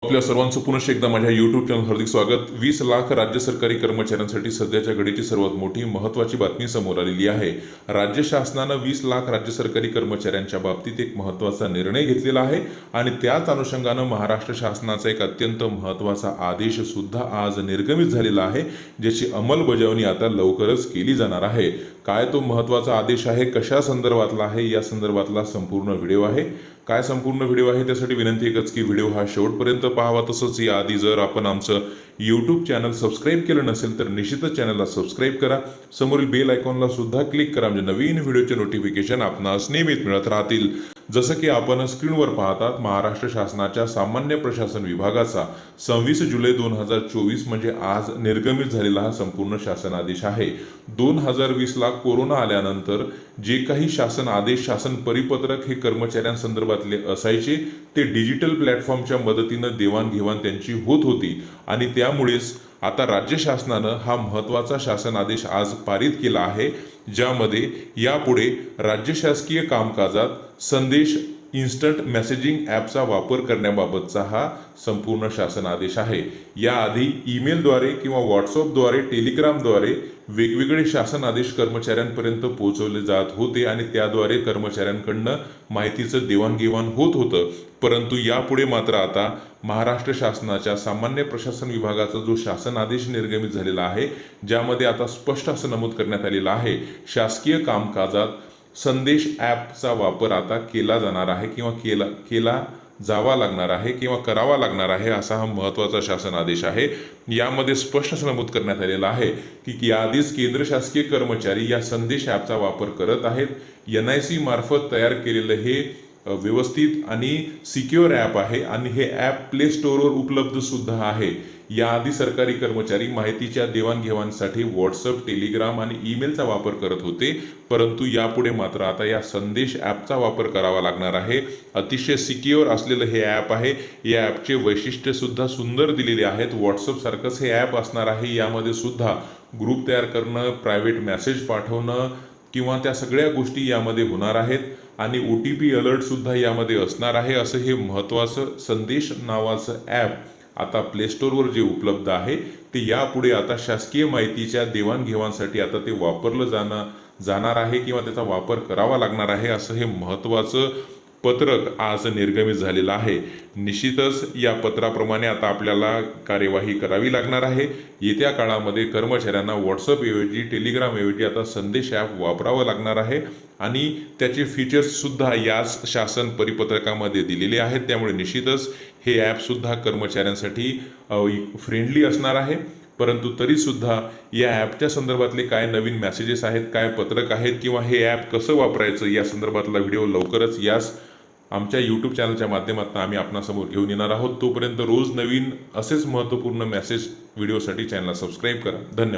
आपल्या सर्वांचं पुनश्च एकदा माझ्या YouTube चॅनल हार्दिक स्वागत। 20 लाख राज्य सरकारी कर्मचाऱ्यांसाठी सध्याच्या घडीची सर्वात मोठी महत्त्वाची बातमी समोर आलेली आहे। राज्य शासनाने 20 लाख राज्य सरकारी कर्मचाऱ्यांच्या बाबतीत एक महत्त्वाचा निर्णय घेतलेला आहे आणि त्याच अनुषंगाने महाराष्ट्र शासनाचा एक अत्यंत महत्त्वाचा आदेश सुद्धा आज निर्गमित झालेला आहे, ज्याची अंमलबजावणी आता लवकरच केली जाणार आहे। काय तो महत्त्वाचा आदेश आहे, कशा संदर्भातला आहे, या संदर्भातला संपूर्ण व्हिडिओ आहे। काय संपूर्ण व्हिडिओ आहे त्यासाठी विनंती एकच की व्हिडिओ हा शेवटपर्यंत पाहावा। तसंच या आधी जर आपण आमचं YouTube चॅनल सबस्क्राइब केलं नसेल तर निश्चितच चॅनलला सबस्क्राइब करा। समोरील बेल आयकॉनला सुद्धा क्लिक करा, म्हणजे नवीन व्हिडिओचे नोटिफिकेशन आपणास नेहमीच मिळत राहतील। जसं की आपण स्क्रीनवर पाहतात, महाराष्ट्र शासनाच्या सामान्य प्रशासन विभागाचा 26 जुलै 2024 म्हणजे आज निर्गमित झालेला हा संपूर्ण शासन आदेश आहे। 2020 ला कोरोना आल्यानंतर जे काही शासन आदेश, शासन परिपत्रक हे कर्मचाऱ्यांसंदर्भातले असायचे ते डिजिटल प्लॅटफॉर्मच्या मदतीने देवाणघेवाण त्यांची होत होती आणि त्यामुळेच आता राज्य शासनाने हा महत्त्वाचा शासन आदेश आज पारित केला आहे, ज्यामध्ये यापुढे राज्य शासकीय कामकाजात संदेश इन्स्टंट मेसेजिंग ॲपचा वापर करण्याबाबतचा हा संपूर्ण शासन आदेश आहे। याआधी ईमेलद्वारे किंवा व्हॉट्सअपद्वारे, टेलिग्रामद्वारे वेगवेगळे शासन आदेश कर्मचाऱ्यांपर्यंत पोहोचवले जात होते आणि त्याद्वारे कर्मचाऱ्यांकडनं माहितीचं देवाणघेवाण होत होतं। परंतु यापुढे मात्र आता महाराष्ट्र शासनाच्या सामान्य प्रशासन विभागाचा जो शासन आदेश निर्गमित झालेला आहे, ज्यामध्ये आता स्पष्ट असं नमूद करण्यात आलेलं आहे, शासकीय कामकाजात संदेश ॲपचा वापर आता केला जाणार आहे किंवा केला जावा लागणार आहे किंवा करावा लागणार आहे, असा हा महत्त्वाचा शासन आदेश आहे। यामध्ये स्पष्ट असं नमूद करण्यात आलेलं आहे की याआधीच केंद्र शासकीय कर्मचारी या संदेश ॲपचा वापर करत आहेत। NIC मार्फत तयार केलेलं हे व्यवस्थित आणि सिक्युअर ॲप आहे आणि हे ॲप प्ले स्टोअरवर उपलब्ध सुद्धा आहे। याआधी सरकारी कर्मचारी माहितीच्या देवाणघेवाणीसाठी व्हॉट्सअप, टेलिग्राम आणि ईमेलचा वापर करत होते, परंतु यापुढे मात्र आता या संदेश ॲपचा वापर करावा लागणार आहे। अतिशय सिक्युअर असलेलं हे ॲप आहे। या ॲपचे वैशिष्ट्य सुद्धा सुंदर दिलेले आहेत। व्हॉट्सअप सारखंच हे ॲप असणार आहे। यामध्ये सुद्धा ग्रुप तयार करणं, प्रायव्हेट मेसेज पाठवणं किंवा त्या सगळ्या गोष्टी यामध्ये होणार आहेत आणि OTP अलर्ट सुद्धा यामध्ये असणार आहे। असं हे महत्त्वाचं संदेश नावाचं ॲप आता प्ले स्टोअरवर जे उपलब्ध आहे ते यापुढे आता शासकीय माहितीच्या देवाणघेवाणीसाठी आता ते वापरलं जाणार आहे किंवा त्याचा वापर करावा लागणार आहे, असं हे महत्त्वाचं पत्रक आज निर्गमित झालेलं आहे। निश्चितच या पत्राप्रमाणे आता आपल्याला कार्यवाही करावी लागणार आहे। येत्या काळामध्ये कर्मचाऱ्यांना व्हॉट्सअप ऐवजी, टेलिग्राम ऐवजी आता संदेश ॲप वापरावं लागणार आहे आणि त्याचे फीचर्स सुद्धा याच शासन परिपत्रकामध्ये दिलेले आहेत। त्यामुळे निश्चितच हे ॲप सुद्धा कर्मचाऱ्यांसाठी फ्रेंडली असणार आहे। परंतु तरीसुद्धा या ॲपच्या संदर्भातले काय नवीन मेसेजेस आहेत, काय पत्रक आहेत किंवा हे ॲप कसं वापरायचं या संदर्भातला व्हिडिओ लवकरच याच आमच्या YouTube चॅनलच्या माध्यमातून आम्ही आपणासमोर घेऊन येणार आहोत। तोपर्यंत रोज नवीन असेच महत्त्वपूर्ण मेसेज व्हिडिओसाठी चॅनलला सबस्क्राईब करा। धन्यवाद।